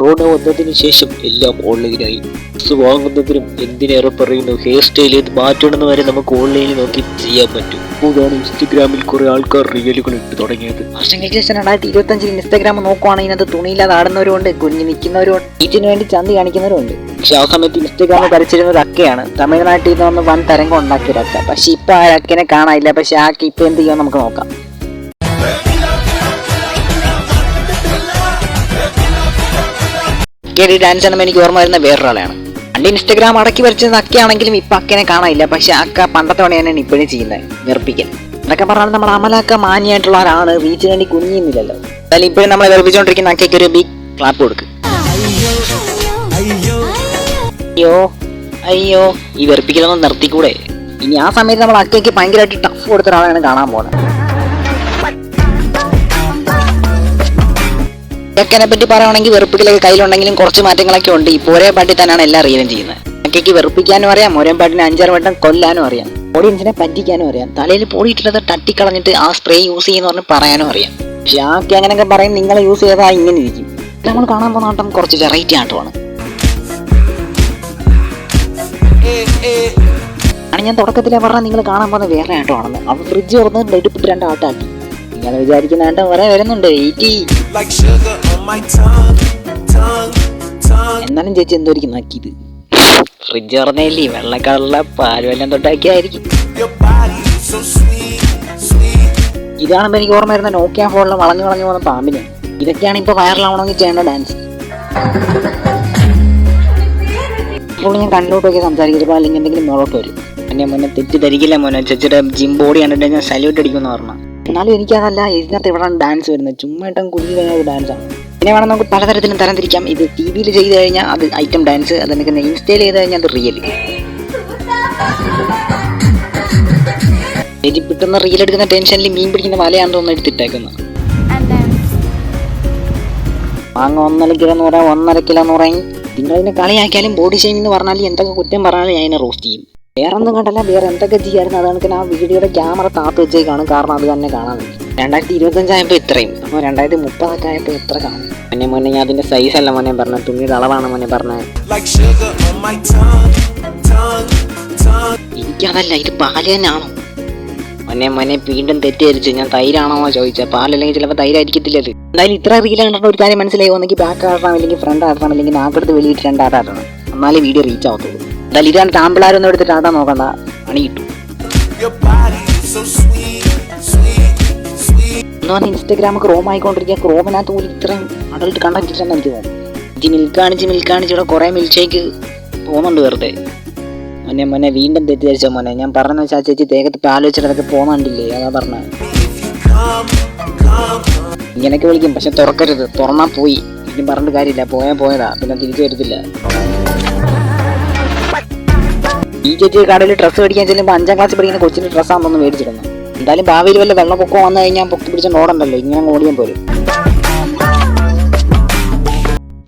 Corona വന്നതിന് ശേഷം എല്ലാം ഓൺലൈനായി. ഡ്രസ് വാങ്ങുന്നതിനും എന്തിനേറെ പറയുന്നു ഹെയർ സ്റ്റൈൽ ചെയ്ത് മാറ്റണമെന്ന് വരെ നമുക്ക് ഓൺലൈനിൽ നോക്കി ചെയ്യാൻ പറ്റും. അതാണ് ഇൻസ്റ്റഗ്രാമിൽ കുറെ ആൾക്കാർ റീലുകൾ ഇട്ട് തുടങ്ങിയത്. വർഷങ്ങൾക്ക് ശേഷം 2025 ഇൻസ്റ്റഗ്രാം നോക്കുവാണെങ്കിൽ ഇതിനകത്ത് തുണിയില്ലാതെ ആടുന്നവരുണ്ട്, കുഞ്ഞു നിൽക്കുന്നവരുണ്ട്, ഇതിനു വേണ്ടി ചന്തി കാണിക്കുന്നവരുണ്ട്. പക്ഷെ ആ സമയത്ത് ഇൻസ്റ്റഗ്രാം ഭരിച്ചിരുന്നത് അക്കയാണ്. തമിഴ്നാട്ടിൽ നിന്ന് വന്ന് വൻ തരംഗം ഉണ്ടാക്കിയൊരക്ക. പക്ഷെ ഇപ്പൊ ആ അക്കനെ കാണാനില്ല. പക്ഷെ ആ അക്ക ഇപ്പൊ എന്ത് ചെയ്യുമെന്ന് നമുക്ക് നോക്കാം. ഡാൻസ് ആണെന്ന് എനിക്ക് ഓർമ്മ വരുന്ന വേറൊരാളാണ്. പണ്ട് ഇൻസ്റ്റഗ്രാം അടക്കി വരച്ചത് അക്കയാണെങ്കിലും ഇപ്പൊ അക്കനെ കാണാനില്ല. പക്ഷെ അക്ക പണ്ടത്തെ പണി തന്നെയാണ് ഇപ്പോഴും ചെയ്യുന്നത്, വെറുപ്പിക്കൽ. എന്നൊക്കെ പറഞ്ഞാൽ നമ്മൾ അമലക്ക മാന്യായിട്ടുള്ള ഒരാളാണ്, റീച്ചിന് വേണ്ടി കുഞ്ഞിയുന്നില്ലല്ലോ. എന്നാലും ഇപ്പോഴും നമ്മളെ വെറുപ്പിച്ചുകൊണ്ടിരിക്കുന്ന അക്കയ്ക്ക് ഒരു ബിഗ് ക്ലാപ്പ് കൊടുക്കും. അയ്യോ അയ്യോ, ഈ വെറുപ്പിക്കലൊന്നും നിർത്തിക്കൂടെ? ഇനി ആ സമയത്ത് നമ്മൾ അക്കയ്ക്ക് ഭയങ്കരമായിട്ട് ടഫ് കൊടുത്ത ഒരാളാണ് കാണാൻ പോകുന്നത്. അക്കനെ പറ്റി പറയുകയാണെങ്കിൽ വെറുപ്പിക്കലൊക്കെ കയ്യിലുണ്ടെങ്കിലും കുറച്ച് മാറ്റങ്ങളൊക്കെ ഉണ്ട്. ഇപ്പോൾ ഒരേ പാട്ടിൽ തന്നെയാണ് എല്ലാം റീലും ചെയ്യുന്നത്. അക്കയ്ക്ക് വെറുപ്പിക്കാനും അറിയാം, ഒരേ പാട്ടിന് 5-6 വട്ടം കൊല്ലാനും അറിയാം, ഓഡിയൻസിനെ പറ്റിക്കാനും അറിയാം, തലയിൽ പൊടിയിട്ടിട്ട് തട്ടിക്കളഞ്ഞിട്ട് ആ സ്പ്രേ യൂസ് ചെയ്യുന്ന പറഞ്ഞ് പറയാനും അറിയാം. പക്ഷെ ആ അക്ക അങ്ങനെയൊക്കെ പറയും, നിങ്ങൾ യൂസ് ചെയ്താൽ ഇങ്ങനെ ഇരിക്കും. നമ്മൾ കാണാൻ പോകുന്ന ആട്ടം കുറച്ച് വെറൈറ്റി ആട്ടമാണ്. ഞാൻ തുടക്കത്തിലേ പറഞ്ഞാൽ നിങ്ങൾ കാണാൻ പോകുന്ന വേറെ ആട്ടമാണെന്ന്. അവൾ ഫ്രിഡ്ജ് തുറന്ന് എടുപ്പിട്ട് 2 ആട്ടാക്കി. നിങ്ങൾ വിചാരിക്കുന്ന ആട്ടം വരെ വരുന്നുണ്ട്. എന്നാലും ചേച്ചി എന്തോരിക്കും നോക്കിയത്? ഫ്രിഡ്ജ് തുറന്നേലേ വെള്ളക്കളറുള്ള പാലുവെല്ലാം തൊട്ടാക്കിയായിരിക്കും. ഇതാണെന്ന് എനിക്ക് ഓർമ്മ വരുന്ന നോക്കിയ ഫോണിൽ വളഞ്ഞു പോകുന്ന പാമ്പിനെ. ഇതൊക്കെയാണ് ഇപ്പൊ വൈറലാവണമെങ്കിൽ ചെയ്യേണ്ട ഡാൻസ്. ഇപ്പോൾ ഞാൻ കണ്ണിലോട്ടൊക്കെ സംസാരിക്കുന്നത് അല്ലെങ്കിൽ എന്തെങ്കിലും മുകളോട്ട് വരും. എന്നെ മുന്നേ തെറ്റിദ്ധരിക്കില്ല മോനെ, ചേച്ചിയുടെ ജിം ബോഡി കണ്ടിട്ട് ഞാൻ സല്യൂട്ട് അടിക്കുമെന്ന് പറഞ്ഞു. എന്നാലും എനിക്കതല്ല, ഇതിനകത്ത് എവിടെയാണ് ഡാൻസ് വരുന്നത്? ചുമ്മാ ഇട്ടും കുഞ്ഞു കഴിഞ്ഞ ഡാൻസാണ്. പിന്നെ വേണം നമുക്ക് പലതരത്തിലും തരംതിരിക്കാം. ഇത് ടി വിയിൽ ചെയ്ത് കഴിഞ്ഞാൽ അത് ഐറ്റം ഡാൻസ്, അതെനിക്ക് ഇൻസ്റ്റയിൽ ചെയ്ത് കഴിഞ്ഞാൽ അത് റിയൽ. ചേച്ചി കിട്ടുന്ന റീൽ എടുക്കുന്ന ടെൻഷനിൽ മീൻ പിടിക്കുന്ന വലയാണെന്ന് തോന്നുന്നു എടുത്തിട്ടേക്കുന്നത്. വാങ്ങ 1.5 കിലോ എന്ന് പറയാം, 1.5 കിലോ എന്ന് പറയും. നിങ്ങളിതിനെ കളിയാക്കിയാലും ബോഡി ഷെയിം എന്ന് പറഞ്ഞാൽ എന്തൊക്കെ കുറ്റം പറഞ്ഞാലും ഞാൻ അതിനെ റോസ്റ്റ് ചെയ്യും. വേറെ ഒന്നും കണ്ടല്ല, വേറെ എന്തൊക്കെ ചെയ്യായിരുന്നു. അതാണ് ആ വീഡിയോയുടെ ക്യാമറ താത്ത് വെച്ചേക്കാണ്, കാരണം അത് തന്നെ കാണാൻ വേണ്ടി. 2025 ആയപ്പോൾ ഇത്രയും, അപ്പോൾ 2030 ആയപ്പോൾ എത്ര കാണും? മോനെ ഞാൻ അതിന്റെ സൈസ് അല്ല മോനെ പറഞ്ഞത്, തുണിയുടെ അളവാണ് മോനെ പറഞ്ഞത്. എനിക്കതല്ല, ഇത് പാല് തന്നെയാണോ? മോനെ വീണ്ടും തെറ്റിദ്ധരിച്ചു. ഞാൻ തൈരാണോ ചോദിച്ചാൽ പാലല്ലെങ്കിൽ ചിലപ്പോൾ തൈരായിരിക്കത്തില്ല. അത് എന്തായാലും ഇത്ര റീൽ കണ്ടിട്ട് ഒരു കാര്യം മനസ്സിലായി, ഒന്നെങ്കിൽ ബാക്ക് ആടണം, അല്ലെങ്കിൽ ഫ്രണ്ട് ആടണം, അല്ലെങ്കിൽ നാക്കെടുത്ത് വെളിയിട്ട് 2 ആടാടണം. എന്നാലേ വീഡിയോ റീച്ച് ആവത്തുള്ളൂ. എന്തായാലും ഇതാണ് ടാമ്പിളാരൊന്നും എടുത്തിട്ട് ആടാൻ നോക്കണ്ട, പണി കിട്ടും. എന്ന് പറഞ്ഞാൽ ഇൻസ്റ്റഗ്രാം ക്രോം ആയിക്കൊണ്ടിരിക്കുക. ക്രോമിനകത്ത് പോലും ഇത്രയും അഡൽട്ട് കണ്ടന്റ് ഇല്ലെന്ന് എനിക്ക് തോന്നുന്നു. ഇത് മിൽക്ക് കാണിച്ച് ഇവിടെ കുറേ മിൽക്ക് ഷേക്ക് പോകുന്നുണ്ട് വെറുതെ. മോനെ വീണ്ടും തെറ്റിദ്ധരിച്ച മോനെ. ഞാൻ പറഞ്ഞെന്ന് വെച്ചാൽ ചേച്ചി ദേഹത്ത് പാല് വെച്ചിട്ടൊക്കെ പോകുന്നുണ്ടില്ലേ, അതാ പറഞ്ഞത്. ഇങ്ങനെയൊക്കെ വിളിക്കും, പക്ഷെ തുറക്കരുത്. തുറന്നാൽ പോയി, ഇനി പറഞ്ഞിട്ട് കാര്യമില്ല. പോയതാ, പിന്നെ തിരിച്ചു വരത്തില്ല. ഈ ചേച്ചി കടയിൽ ഡ്രസ്സ് മേടിക്കാൻ ചെല്ലുമ്പോൾ 5ാം ക്ലാസ്സിൽ പഠിക്കുന്ന കൊച്ചിൻ്റെ ഡ്രസ്സാണെന്നൊന്ന് മേടിച്ചിരുന്നു. എന്തായാലും ഭാവിയിൽ വല്ല വെള്ളപ്പൊക്കം വന്നു കഴിഞ്ഞാൽ പൊക്കി പിടിച്ച ഓടണ്ടല്ലോ, ഇങ്ങനെ ഓടിയാൻ പോലും.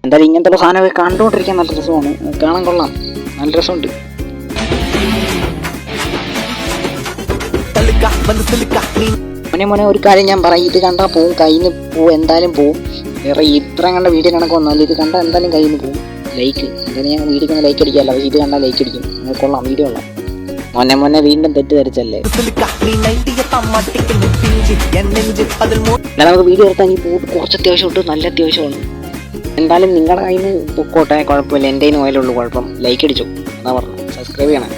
എന്തായാലും ഇങ്ങനത്തെ സാധനമൊക്കെ കണ്ടുകൊണ്ടിരിക്കാൻ നല്ല രസമാണ്, കാണാൻ കൊള്ളാം, നല്ല രസമുണ്ട്. മോനെ ഒരു കാര്യം ഞാൻ പറയാം, ഇത് കണ്ടാൽ പോവും, കയ്യിൽ നിന്ന് പോവും, എന്തായാലും പോവും. വേറെ ഇത്ര കണ്ട വീഡിയോ കണക്ക് വന്നാലും ഇത് കണ്ടാൽ എന്തായാലും കയ്യിൽ നിന്ന് പോവും. ലൈക്ക് എന്തായാലും ഞാൻ വീഡിയോക്ക് ലൈക്ക് അടിക്കാമല്ലോ, പക്ഷേ ഇത് കണ്ടാൽ ലൈക്ക് അടിക്കും. കൊള്ളാം, വീഡിയോ കൊള്ളാം. മോനെ വീണ്ടും തെറ്റിദ്ധരിച്ചല്ലേ. എന്നാൽ നമുക്ക് വീഡിയോ എടുത്താൽ ഈ പോട്ട് കുറച്ച് അത്യാവശ്യമുണ്ട്, നല്ല അത്യാവശ്യമാണ്. എന്തായാലും നിങ്ങളുടെ കയ്യിൽ നിന്ന് പൊക്കോട്ടെ, കുഴപ്പമില്ല. എൻ്റെ കയ്യിൽ നിന്ന് പോയാലുള്ളൂ കുഴപ്പം. ലൈക്ക് അടിച്ചു, എന്നാ പറഞ്ഞു. സബ്സ്ക്രൈബ് ചെയ്യണം.